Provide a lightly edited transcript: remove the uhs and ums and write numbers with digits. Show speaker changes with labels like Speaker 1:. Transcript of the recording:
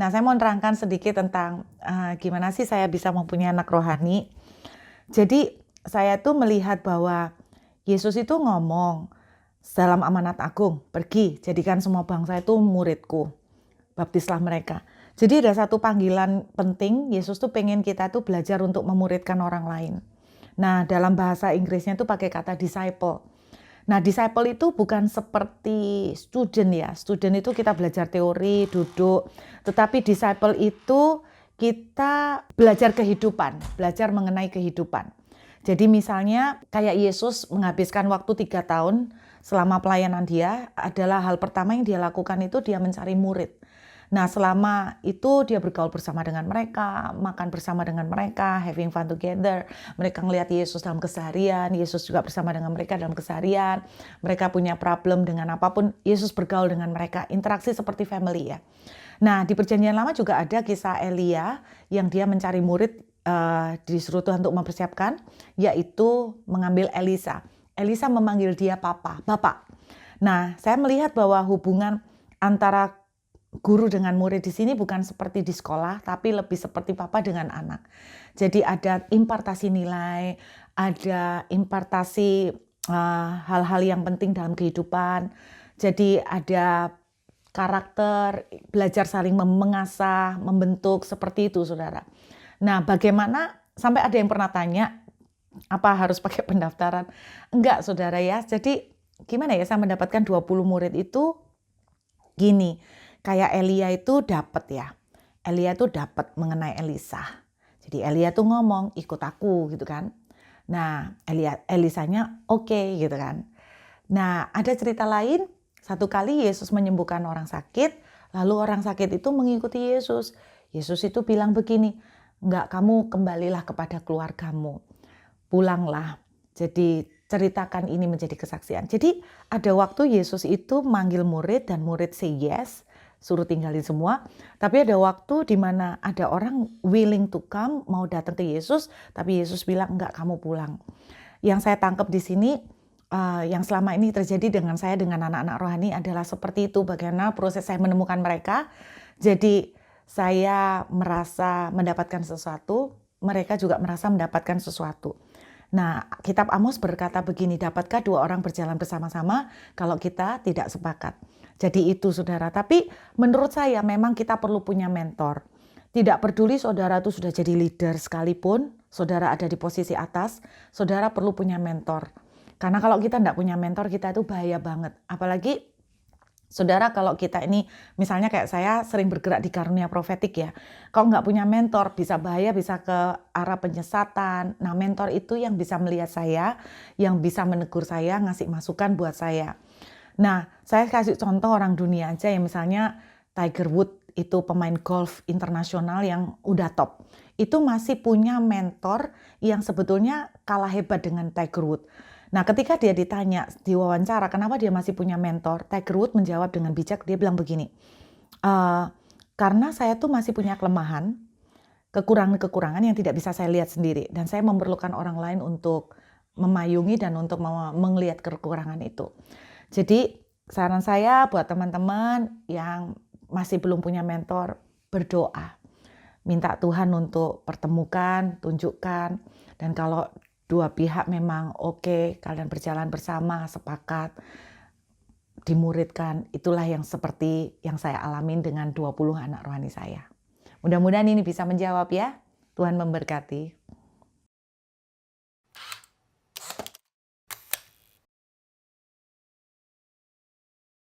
Speaker 1: Nah, saya mau nerangkan sedikit tentang gimana sih saya bisa mempunyai anak rohani. Jadi, saya tuh melihat bahwa Yesus itu ngomong dalam amanat agung, pergi, jadikan semua bangsa itu muridku, baptislah mereka. Jadi ada satu panggilan penting, Yesus tuh pengen kita tuh belajar untuk memuridkan orang lain. Nah, dalam bahasa Inggrisnya tuh pakai kata disciple. Nah, disciple itu bukan seperti student ya. Student itu kita belajar teori, duduk. Tetapi disciple itu kita belajar kehidupan, belajar mengenai kehidupan. Jadi misalnya kayak Yesus menghabiskan waktu 3 tahun selama pelayanan dia, adalah hal pertama yang dia lakukan itu dia mencari murid. Nah, selama itu dia bergaul bersama dengan mereka, makan bersama dengan mereka, having fun together. Mereka ngelihat Yesus dalam keseharian, Yesus juga bersama dengan mereka dalam keseharian. Mereka punya problem dengan apapun, Yesus bergaul dengan mereka, interaksi seperti family ya. Nah, di Perjanjian Lama juga ada kisah Elia yang dia mencari murid, disuruh Tuhan untuk mempersiapkan, yaitu mengambil Elisa. Elisa memanggil dia Bapak. Nah, saya melihat bahwa hubungan antara guru dengan murid di sini bukan seperti di sekolah, tapi lebih seperti papa dengan anak. Jadi ada impartasi nilai, ada impartasi hal-hal yang penting dalam kehidupan. Jadi ada karakter, belajar saling mengasah, membentuk, seperti itu saudara. Nah, bagaimana, sampai ada yang pernah tanya, apa harus pakai pendaftaran? Enggak saudara ya, jadi gimana ya saya mendapatkan 20 murid itu gini, kayak Elia itu dapat ya. Elia itu dapat mengenai Elisa. Jadi Elia tuh ngomong, ikut aku gitu kan. Nah, Elisanya oke gitu kan. Nah, ada cerita lain, satu kali Yesus menyembuhkan orang sakit, lalu orang sakit itu mengikuti Yesus. Yesus itu bilang begini, enggak, kamu kembalilah kepada keluargamu. Pulanglah. Jadi ceritakan ini menjadi kesaksian. Jadi ada waktu Yesus itu manggil murid dan murid say yes, suruh tinggalin semua. Tapi ada waktu di mana ada orang willing to come, mau datang ke Yesus, tapi Yesus bilang enggak, kamu pulang. Yang saya tangkap di sini, yang selama ini terjadi dengan saya dengan anak-anak rohani adalah seperti itu. Bagaimana proses saya menemukan mereka. Jadi saya merasa mendapatkan sesuatu, mereka juga merasa mendapatkan sesuatu. Nah, kitab Amos berkata begini, dapatkah 2 orang berjalan bersama-sama kalau kita tidak sepakat? Jadi itu saudara, tapi menurut saya memang kita perlu punya mentor. Tidak peduli saudara itu sudah jadi leader sekalipun, saudara ada di posisi atas, saudara perlu punya mentor. Karena kalau kita tidak punya mentor, kita itu bahaya banget. Apalagi saudara, kalau kita ini, misalnya kayak saya sering bergerak di karunia profetik ya. Kalau nggak punya mentor, bisa bahaya, bisa ke arah penyesatan. Nah, mentor itu yang bisa melihat saya, yang bisa menegur saya, ngasih masukan buat saya. Nah, saya kasih contoh orang dunia aja ya, misalnya Tiger Woods itu pemain golf internasional yang udah top. Itu masih punya mentor yang sebetulnya kalah hebat dengan Tiger Woods. Nah, ketika dia ditanya, diwawancara, kenapa dia masih punya mentor? Tiger Woods menjawab dengan bijak, dia bilang begini, karena saya tuh masih punya kelemahan, kekurangan-kekurangan yang tidak bisa saya lihat sendiri. Dan saya memerlukan orang lain untuk memayungi dan untuk melihat kekurangan itu. Jadi, saran saya buat teman-teman yang masih belum punya mentor, berdoa. Minta Tuhan untuk pertemukan, tunjukkan, dan kalau 2 pihak memang oke, kalian berjalan bersama, sepakat, dimuridkan. Itulah yang seperti yang saya alamin dengan 20 anak rohani saya. Mudah-mudahan ini bisa menjawab ya. Tuhan memberkati.